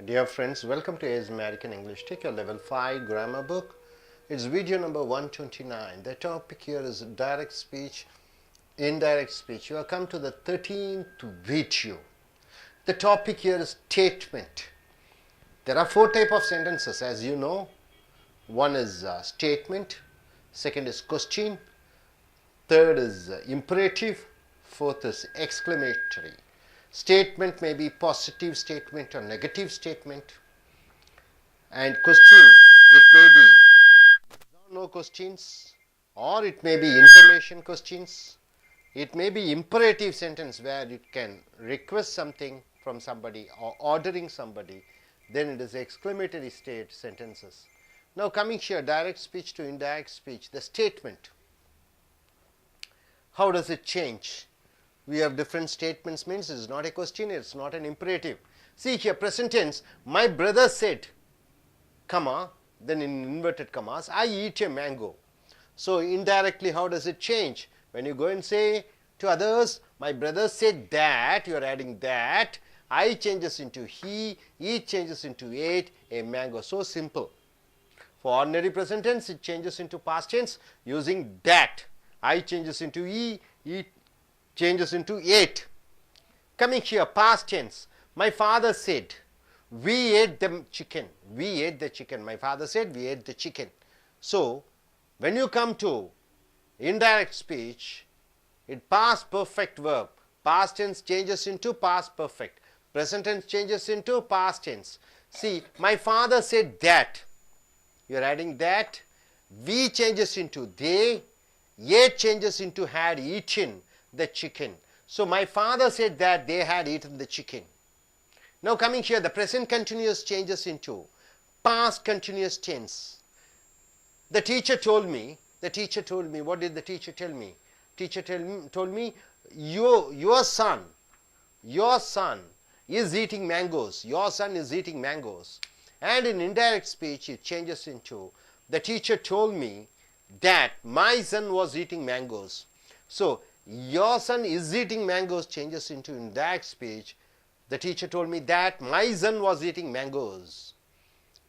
Dear friends, welcome to AS American English. Take your level 5 grammar book. It's video number 129. The topic here is direct speech, indirect speech. You have come to the 13th video. The topic here is statement. There are 4 types of sentences, as you know. One is statement, second is question, third is imperative, fourth is exclamatory. Statement may be positive statement or negative statement, and question, it may be no questions, or it may be information questions. It may be imperative sentence where it can request something from somebody or ordering somebody. Then it is exclamatory state sentences. Now coming here, direct speech to indirect speech, the statement. How does it change? We have different statements, means it is not a question, it is not an imperative. See here, present tense, my brother said, comma, then in inverted commas, I eat a mango. So indirectly, how does it change? When you go and say to others, my brother said that, you are adding that, I changes into he changes into ate a mango. So simple. For ordinary present tense, it changes into past tense using that. I changes into he changes into ate. Coming here, past tense. My father said, we ate the chicken. We ate the chicken. My father said, we ate the chicken. So, when you come to indirect speech, it past perfect verb. Past tense changes into past perfect. Present tense changes into past tense. See, my father said that. You are adding that. We changes into they. Ate changes into had eaten the chicken. So my father said that they had eaten the chicken. Now coming here, the present continuous changes into past continuous tense. The teacher told me, what did the teacher tell me? Teacher told me, your son is eating mangoes. Your son is eating mangoes. And in indirect speech, it changes into, the teacher told me that my son was eating mangoes. So, your son is eating mangoes changes into indirect speech. The teacher told me that my son was eating mangoes.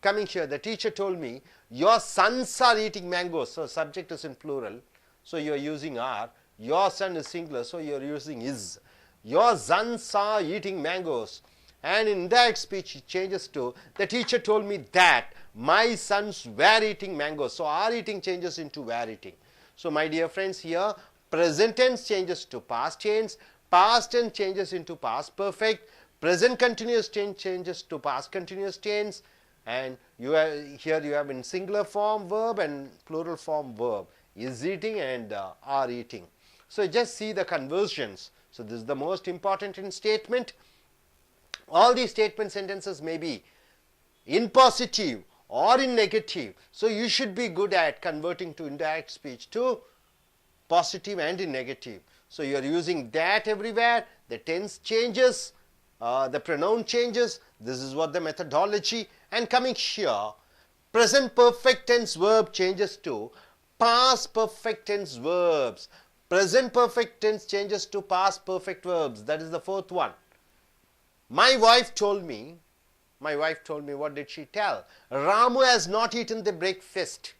Coming here, the teacher told me your sons are eating mangoes. So subject is in plural. So you are using are. Your son is singular. So you are using is. Your sons are eating mangoes. And in indirect speech it changes to the teacher told me that my sons were eating mangoes. So are eating changes into were eating. So my dear friends, here present tense changes to past tense, past tense changes into past perfect, present continuous tense changes to past continuous tense, and here you have in singular form verb and plural form verb, is eating and are eating. So just see the conversions. So this is the most important in statement. All these statement sentences may be in positive or in negative. So you should be good at converting to indirect speech to positive and in negative. So you are using that everywhere. The tense changes, the pronoun changes. This is what the methodology. And coming here, present perfect tense verb changes to past perfect tense verbs. Present perfect tense changes to past perfect verbs. That is the fourth one. My wife told me, what did she tell? Ramu has not eaten the breakfast.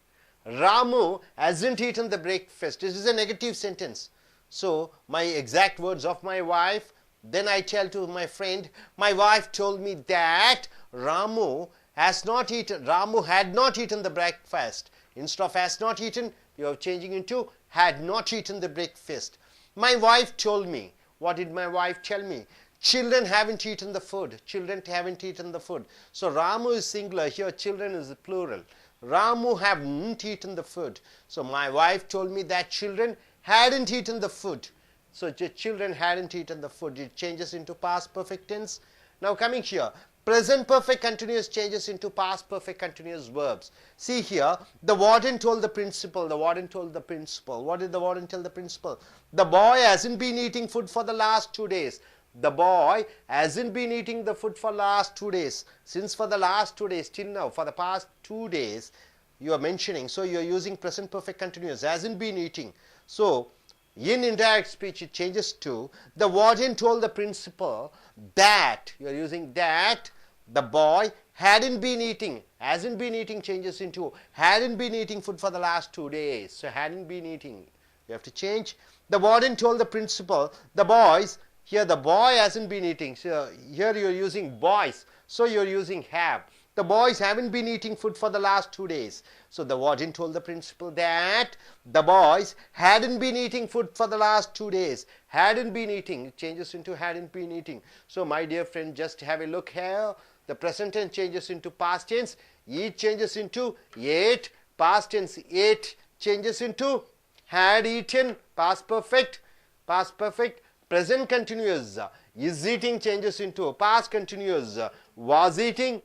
Ramu hasn't eaten the breakfast. This is a negative sentence. So, my exact words of my wife, then I tell to my friend, my wife told me that Ramu had not eaten the breakfast. Instead of has not eaten, you are changing into had not eaten the breakfast. My wife told me. What did my wife tell me? Children haven't eaten the food. Children haven't eaten the food. So, Ramu is singular. Here, children is plural. Ramu haven't eaten the food. So, my wife told me that children hadn't eaten the food. So, children hadn't eaten the food. It changes into past perfect tense. Now, coming here, present perfect continuous changes into past perfect continuous verbs. See here, the warden told the principal. The warden told the principal. What did the warden tell the principal? The boy hasn't been eating food for the last 2 days. The boy hasn't been eating the food for last 2 days. Since for the last 2 days, till now, for the past 2 days, you are mentioning. So, you are using present perfect continuous. Hasn't been eating. So, in indirect speech, it changes to the warden told the principal that. You are using that The boy hadn't been eating. Hasn't been eating changes into hadn't been eating food for the last 2 days. So hadn't been eating. You have to change. The warden told the principal, the boys, here the boy hasn't been eating. So here you're using boys. So you're using have. The boys haven't been eating food for the last 2 days. So the warden told the principal that the boys hadn't been eating food for the last 2 days. Hadn't been eating. It changes into hadn't been eating. So my dear friend, just have a look here. The present tense changes into past tense. Eat changes into ate. Past tense ate changes into had eaten. Past perfect. Past perfect. Present continuous. Is eating changes into past continuous. Was eating.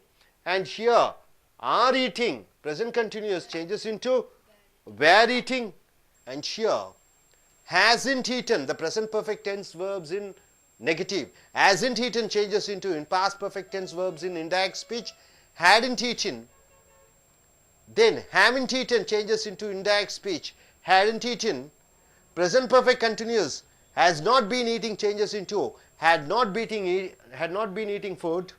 And here, are eating, present continuous changes into were eating. And here, hasn't eaten, the present perfect tense verbs in negative. Hasn't eaten changes into in past perfect tense verbs in indirect speech. Hadn't eaten. Then, haven't eaten changes into indirect speech. Hadn't eaten. Present perfect continuous has not been eating changes into had not been eating food.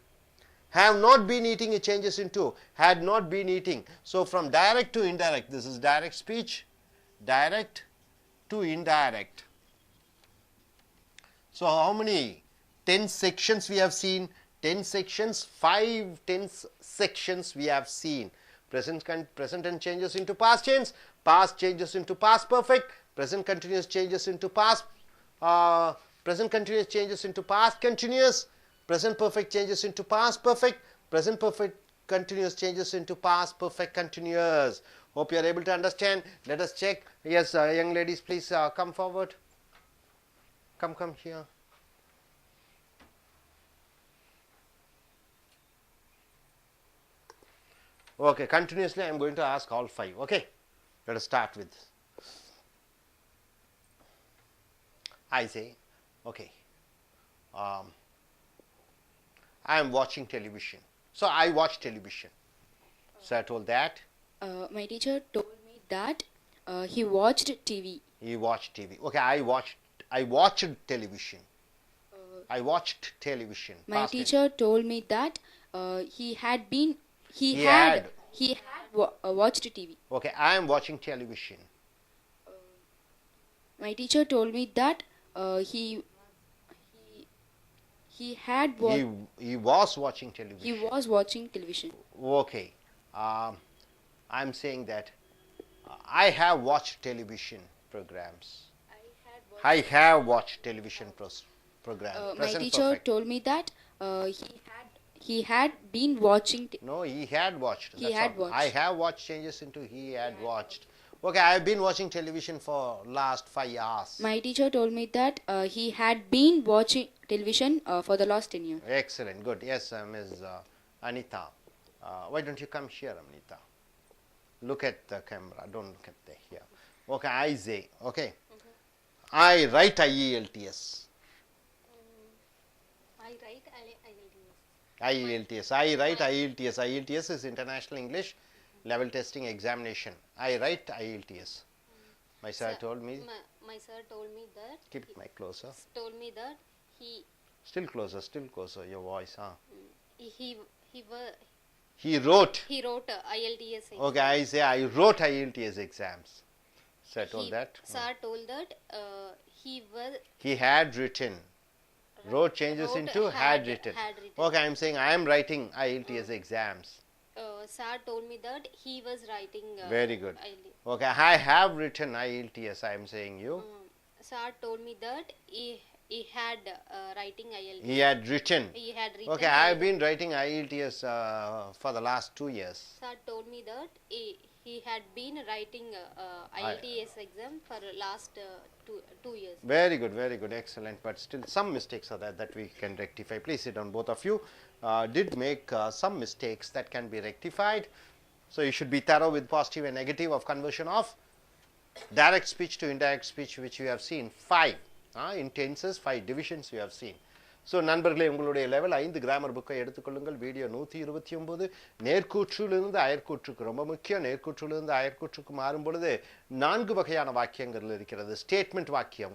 Have not been eating, it changes into had not been eating. So from direct to indirect, this is direct speech, direct to indirect. So how many tense sections we have seen? 10 sections, 5 tense sections we have seen. Present tense changes into past tense, past changes into past perfect, present continuous changes into past, present continuous changes into past continuous, present perfect changes into past perfect. Present perfect continuous changes into past perfect continuous. Hope you are able to understand. Let us check. Yes, young ladies, please come forward. Come here. Okay, continuously I am going to ask all 5. Okay, let us start with. I say, okay. I am watching television. So I watch television. So I told that. My teacher told me that he watched TV. He watched TV. Okay, I watched television. I watched television. My teacher told me that he had watched TV. Okay, I am watching television. My teacher told me that he was watching television. He was watching television. Okay. I am saying that I have watched television programs. I have watched television programs. My teacher told me that he had been watching. No, he had watched. He had watched. I have watched changes into he had watched. Okay, I have been watching television for last 5 hours. My teacher told me that he had been watching television for the last 10 years. Excellent, good. Yes, Ms. Anita. Why don't you come here, Anita? Look at the camera. Don't look at the here. Okay, I say. Okay. I write IELTS. I write IELTS. IELTS. I write IELTS. IELTS is International English Level Testing Examination. I write IELTS. My sir told me. My sir told me that. Keep it mic closer. Told me that he. Still closer. Your voice, huh? He wrote. He wrote IELTS exam. Okay, I say I wrote IELTS exams. Sir told that. Sir told that he had written. Wrote changes into had written. Okay, I am saying I am writing IELTS exams. Sir told me that he was writing. Very good. Okay, I have written IELTS. I am saying you. Sir told me that he had writing IELTS. He had written. He had written. Okay, I have been writing IELTS for the last 2 years. Sir told me that he had been writing IELTS exam for last 2 years. Very good, excellent. But still some mistakes are there that we can rectify. Please sit down, both of you. Did make some mistakes that can be rectified. So you should be thorough with positive and negative of conversion of direct speech to indirect speech, which you have seen 5 in tenses, 5 divisions you have seen. So நண்பர்களே, உங்களுடைய level 5 grammar புக்கை எடுத்துக்கொள்ளுங்கள். Video 129. நேர்கூற்றிலிருந்து அயற்கூற்றுக்கு ரொம்ப முக்கியம். நேர்கூற்றிலிருந்து அயற்கூற்றுக்கு மாறும் பொழுது 4 வகையான வாக்கியங்கள் இருக்கிறது. ஸ்டேட்மெண்ட் வாக்கியம்,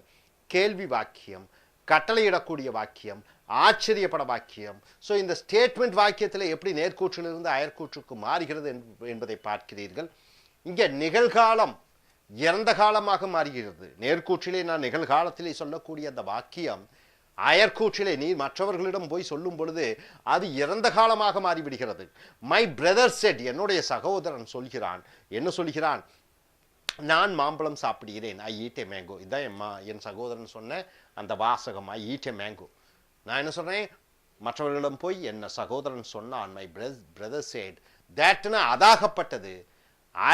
கேள்வி வாக்கியம், கட்டளையிடக்கூடிய வாக்கியம், ஆச்சரியப்பட வாக்கியம். ஸோ இந்த ஸ்டேட்மெண்ட் வாக்கியத்தில் எப்படி நேர்கூற்றிலிருந்து அயற்கூற்றுக்கு மாறுகிறது என்பதை பார்க்கிறீர்கள். இங்கே நிகழ்காலம் இறந்த காலமாக மாறுகிறது. நேர்கூற்றிலே நான் நிகழ்காலத்திலே சொல்லக்கூடிய அந்த வாக்கியம் அயற்கூற்றிலே நீ மற்றவர்களிடம் போய் சொல்லும் பொழுது அது இறந்த காலமாக மாறிவிடுகிறது. மை பிரதர் செட், என்னுடைய சகோதரன் சொல்கிறான். என்ன சொல்கிறான்? நான் மாம்பழம் சாப்பிடுகிறேன். ஐ ஈட் ஏ மேங்கோ. இதான் என் சகோதரன் சொன்ன அந்த வாசகம், ஐ ஈட் ஏ மேங்கோ. நான் என்ன சொன்னேன்? மற்றவர்களிடம் போய் என்ன சகோதரன் சொன்னான். மை பிரதர் செட் தட்னா அதாகப்பட்டது.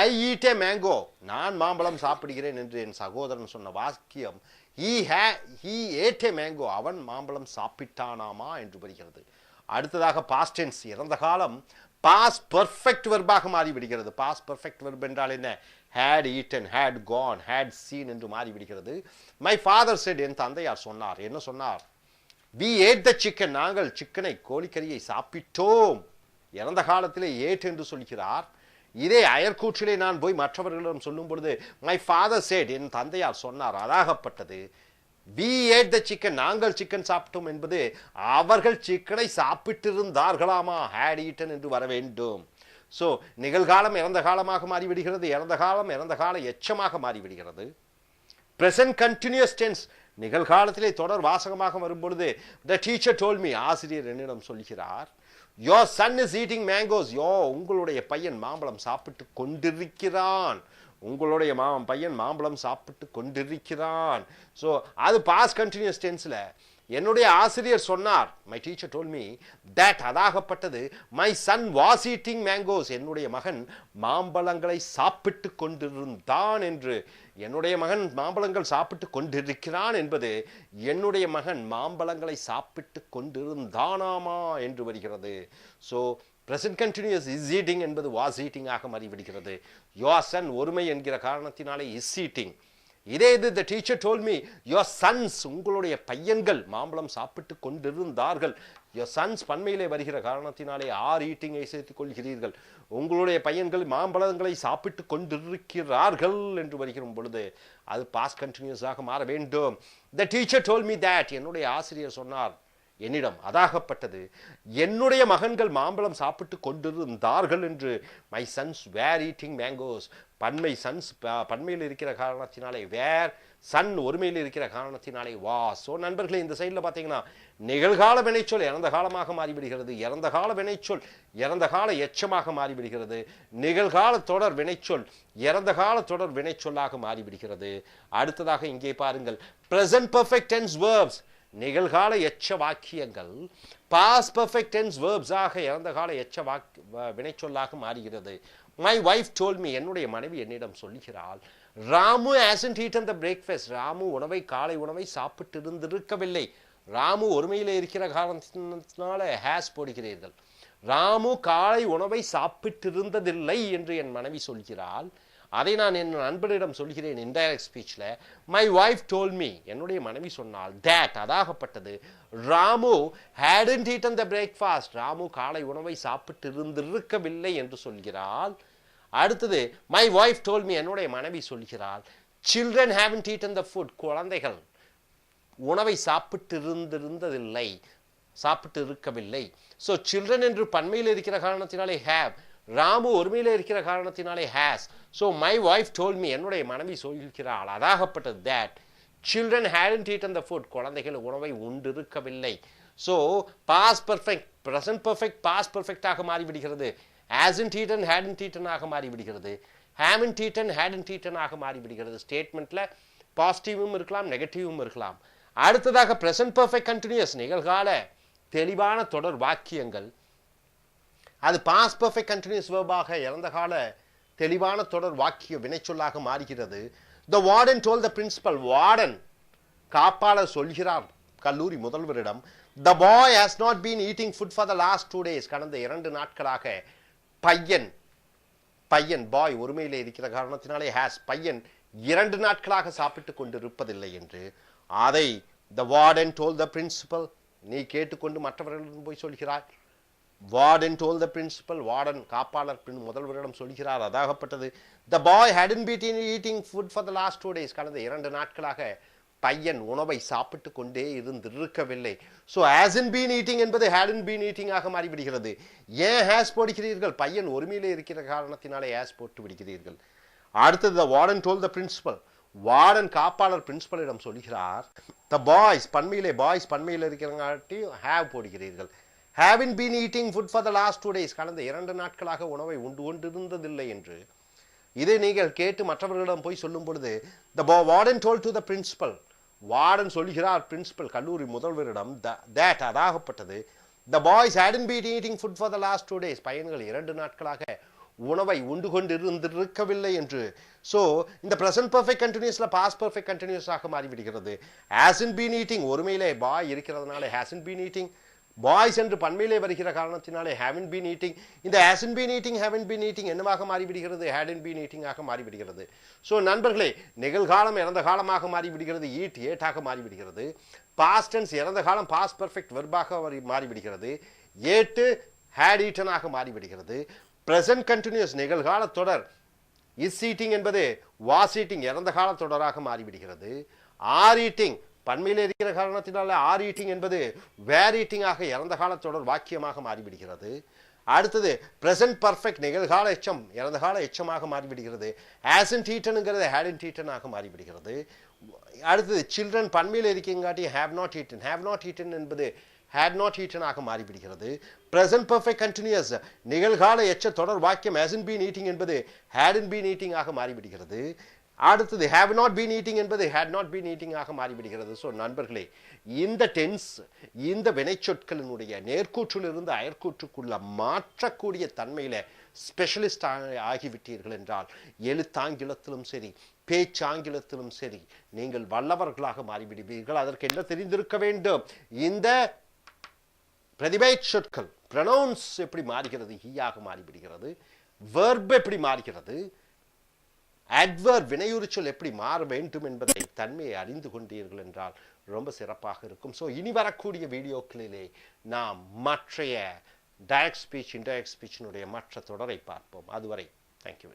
ஐ ஈட் ஏ மேங்கோ, நான் மாம்பழம் சாப்பிடுகிறேன் என்று என் சகோதரன் சொன்ன வாக்கியம் he ate a mango, அவன் மாம்பழம் சாப்பிட்டானாமா என்று வருகிறது. அடுத்ததாக past tense, இறந்த காலம் past perfect verb-ஆக மாறிவிடுகிறது. past perfect verb என்றால் என்ன? had eaten, had gone, had seen என்று மாறிவிடுகிறது. my father said, என் தந்தையார் சொன்னார். என்ன சொன்னார்? we ate the chicken, நாங்கள் சிக்கனை கோழிக்கறியை சாப்பிட்டோம். இறந்த காலத்திலே ate என்று சொல்கிறார். இதே அயற்கூற்றிலே நான் போய் மற்றவர்களிடம் சொல்லும் பொழுது மை ஃபாதர் சேட், என் தந்தையார் சொன்னார், அதாகப்பட்டது. we ate the chicken, நாங்கள் சிக்கன் சாப்பிட்டோம் என்பது அவர்கள் சிக்கனை சாப்பிட்டிருந்தார்களாமா, had eaten என்று வர வேண்டும். ஸோ நிகழ்காலம் இறந்த காலமாக மாறிவிடுகிறது. இறந்த காலம் இறந்த கால எச்சமாக மாறிவிடுகிறது. present continuous tense, நிகழ்காலத்திலே தொடர் வாசகமாக வரும்பொழுது the teacher told me, ஆசிரியர் என்னிடம் சொல்கிறார். your son is eating mangoes, உங்களுடைய பையன் மாம்பழம் சாப்பிட்டு கொண்டிருக்கிறான். உங்களுடைய பையன் மாம்பழம் சாப்பிட்டு கொண்டிருக்கிறான். ஸோ அது பாஸ்ட் கண்டினியூஸ் டென்ஸ்ல என்னுடைய ஆசிரியர் சொன்னார். My teacher told me that, அதாகப்பட்டது. My son was eating mangoes, என்னுடைய மகன் மாம்பழங்களை சாப்பிட்டு கொண்டிருந்தான் என்று. என்னுடைய மகன் மாம்பழங்கள் சாப்பிட்டு கொண்டிருக்கிறான் என்பது என்னுடைய மகன் மாம்பழங்களை சாப்பிட்டு கொண்டிருந்தானாமா என்று வருகிறது. So present continuous is eating என்பது was eating ஆக மாறிவிடுகிறது. your son ஒருமை என்கிற காரணத்தினாலே is eating. இதே இது the teacher told me your sons, உங்களுடைய பையன்கள் மாம்பழம் சாப்பிட்டு கொண்டிருந்தார்கள். your sons பன்மையிலே வருகிற காரணத்தினாலே are eating ஐ சேர்த்துக் கொள்கிறீர்கள். உங்களுடைய பையன்கள் மாம்பழங்களை சாப்பிட்டு கொண்டிருக்கிறார்கள் என்று வருகிற பொழுது அது பாஸ்ட் கண்டினியூஸ் ஆக மாற வேண்டும். the teacher told me that, என்னுடைய ஆசிரியர் சொன்னார் என்னிடம், அதாகப்பட்டது. என்னுடைய மகன்கள் மாம்பழம் சாப்பிட்டு கொண்டிருந்தார்கள் என்று. My sons were eating mangoes, பன்மை சன்ஸ் பன்மையில் இருக்கிற காரணத்தினாலே வேர், சன் ஒருமையில் இருக்கிற காரணத்தினாலே வா. ஸோ நண்பர்களே, இந்த சைடில் பார்த்தீங்கன்னா நிகழ்கால வினைச்சொல் இறந்த காலமாக மாறிவிடுகிறது. இறந்த கால வினைச்சொல் இறந்த கால எச்சமாக மாறிவிடுகிறது. நிகழ்கால தொடர் வினைச்சொல் இறந்த கால தொடர் வினைச்சொல்லாக மாறிவிடுகிறது. அடுத்ததாக இங்கே பாருங்கள், present perfect tense verbs, நிகழ்கால எச்ச வாக்கியங்கள் பாஸ்ட் பெர்ஃபெக்ட் டென்ஸ் verbs ஆக இறந்த கால எச்ச வினைச்சொல்லாக மாறுகிறது. மை வைஃப் டோல்ட் மீ, என்னுடைய மனைவி என்னிடம் சொல்கிறாள். Ramu hasn't eaten the breakfast, Ramu காலை உணவை சாப்பிட்டு இருந்திருக்கவில்லை. ராமு ஒருமையிலே இருக்கிற காரணத்தினால ஹேஸ் போடுகிறீர்கள். ராமு காலை உணவை சாப்பிட்டிருந்ததில்லை என்று என் மனைவி சொல்கிறாள். அதை நான் என் நண்பரிடம் சொல்கிறேன் இன்டைரக்ட் ஸ்பீச்ல. மை வைஃப் டோல் மீ, என்னுடைய மனைவி சொன்னால், தட் அதாகப்பட்டது. Ramu hadn't eaten the breakfast, Ramu காலை உணவை சாப்பிட்டு இருந்திருக்கவில்லை என்று சொல்கிறாள். அடுத்தது மை வைஃப் டோல் மீ, என்னுடைய மனைவி சொல்கிறாள். Children haven't eaten the food, குழந்தைகள் உணவை சாப்பிட்டு இருக்கவில்லை. ஸோ சில்ட்ரன் என்று பன்மையில் இருக்கிற காரணத்தினாலே have, ராமு ஒருமையில இருக்கிற காரணத்தினாலே has. So my wife told me, என்னுடைய மனைவி சொல்கிறாள், அதாகப்பட்டது. That children hadn't eaten the food, குழந்தைகள் உணவை உண்டிருக்கவில்லை. So past perfect present perfect past பெர்ஃபெக்டாக மாறிவிடுகிறது. hasn't eaten hadn't eaten ஆக மாறிவிடுகிறது. haven't eaten hadn't eaten ஆக மாறிவிடுகிறது. ஸ்டேட்மெண்ட்ல பாசிட்டிவும் இருக்கலாம் நெகட்டிவும் இருக்கலாம். அடுத்ததாக ப்ரெசன்ட் பெர்ஃபெக்ட் கண்டினியூஸ், நிகழ்கால தெளிவான தொடர் வாக்கியங்கள் அது பாஸ்ட் பெர்ஃபெக்ட் கண்டினியூஸ் வெர்பாக இறந்த கால தெளிவான தொடர் வாக்கிய வினைச்சொல்லாக மாறுகிறது. The warden told the principal, warden காப்பாளர் சொல்கிறார் கல்லூரி முதல்வரிடம், the boy has not been eating food for the last 2 days, கடந்த 2 நாட்களாக பையன் பாய் ஒருமையிலே இருக்கிற காரணத்தினாலே has, பையன் 2 நாட்களாக சாப்பிட்டு கொண்டிருப்பதில்லை என்று. அதை the warden told the principal, நீ கேட்டுக்கொண்டு மற்றவர்களிடம் போய் சொல்கிறாய். warden told the principal, warden காப்பாளர் முதல்வரிடம் சொல்கிறார், அதாகப்பட்டது. the boy hadn't been eating food for the last 2 days, கடந்த 2 நாட்களாக பையன் உணவை சாப்பிட்டு கொண்டே இருந்திருக்கவில்லை. ஸோ ஹேசன் பீன் ஈட்டிங் என்பது ஹேடன் பீன் ஈட்டிங் ஆக மாறிவிடுகிறது. ஏன் ஹேஸ் போடுகிறீர்கள்? பையன் ஒருமையிலே இருக்கிற காரணத்தினாலே ஹேஸ் போட்டு விடுகிறீர்கள். அடுத்தது the warden told the principal. Warden காப்பாளர் பிரின்சிபலிடம் சொல்கிறார், the boys பன்மையிலே பாய்ஸ் பன்மையில் இருக்கிறங்காட்டி have போடுகிறீர்கள். haven't been eating food for the last 2 days. கடந்த 2 நாட்களாக உணவை உண்டு கொண்டிருந்ததில்லை என்று இதை நீங்கள் கேட்டு மற்றவர்களிடம் போய் சொல்லும் பொழுது the warden told to the principal. Warden சொல்கிறார் பிரின்சிபல் கல்லூரி முதல்வரிடம் that Athagappattathu the boys hadn't been eating food for the last 2 days. பையன்கள் 2 நாட்களாக உணவை உண்டு கொண்டிருந்திருக்கவில்லை என்று. ஸோ இந்த ப்ரெசன்ட் பர்ஃபெக்ட் கண்டினியூஸ்ல பாஸ்ட் பர்ஃபெக்ட் கண்டினியூஸாக மாறிவிடுகிறது. hasn't been eating ஒருமையிலே பாய் இருக்கிறதுனால hasn't been eating, பாய்ஸ் என்று பன்மையிலே வருகிற காரணத்தினாலே haven't been eating. இந்த hasn't been eating haven't been eating என்னவாக மாறிவிடுகிறது? hadn't been eating ஆக மாறிவிடுகிறது. ஸோ நண்பர்களே, நிகழ்காலம் இறந்த காலமாக மாறிவிடுகிறது, eat ate ஆக மாறிவிடுகிறது. பாஸ்ட் டென்ஸ் இறந்த காலம் பாஸ்ட் பர்ஃபெக்ட் வெர்பாக மாறிவிடுகிறது, ate had eaten ஆக மாறிவிடுகிறது. பிரசன்ட் கண்டினியூஸ் நிகழ்கால தொடர் இஸ் ஈட்டிங் என்பது வாஸ் ஈட்டிங் இறந்த கால தொடராக மாறிவிடுகிறது. ஆர் ஈட்டிங் பன்மையில் இருக்கிற காரணத்தினால ஆர் ஈட்டிங் என்பது வேர் ஈட்டிங் ஆக இறந்த கால தொடர் வாக்கியமாக மாறிவிடுகிறது. அடுத்தது பிரசன்ட் பர்ஃபெக்ட் நிகழ்கால எச்சம் இறந்த கால எச்சமாக மாறிவிடுகிறது. ஹேசன்ட் ஈட்டனுங்கிறது ஹேடன்ட் ஈட்டன் ஆக மாறிவிடுகிறது. அடுத்தது சில்ட்ரன் பன்மையில் இருக்கங்காட்டி ஹேவ் நாட் ஈட்டன் என்பது had not eaten ஆக மாறிவிடுகிறது. present perfect continuous நிகழ்கால எச்ச தொடர் வாக்கியம் hasn't been eating என்பது hadn't been eating ஆக மாறிவிடுகிறது. அடுத்தது have not been eating என்பது had not been eating ஆக மாறிவிடுகிறது. ஸோ நண்பர்களே, இந்த டென்ஸ் இந்த வினைச்சொற்களினுடைய நேர்கூற்றிலிருந்து அயற்கூற்றுக்குள்ள மாற்றக்கூடிய தன்மையில ஸ்பெஷலிஸ்ட் ஆகிவிட்டீர்கள் என்றால் எழுத்தாங்கிலத்திலும் சரி பேச்சாங்கிலத்திலும் சரி நீங்கள் வல்லவர்களாக மாறிவிடுவீர்கள். அதற்கு என்ன தெரிந்திருக்க வேண்டும்? இந்த பிரதிபெயர் சொற்கள் ப்ரொனவுன்ஸ் எப்படி மாறுகிறது? ஹீயாக மாறிவிடுகிறது. வெர்ப் எப்படி மாறுகிறது? அட்வர்ப் வினையுறுச்சொல் எப்படி மாற வேண்டும் என்பதை தன்மையை அறிந்து கொண்டீர்கள் என்றால் ரொம்ப சிறப்பாக இருக்கும். ஸோ இனி வரக்கூடிய வீடியோக்களிலே நாம் மற்றைய டைரக்ட் ஸ்பீச் இன்டைரக்ட் ஸ்பீச்சினுடைய மற்ற தொடரை பார்ப்போம். அதுவரை தேங்க்யூ.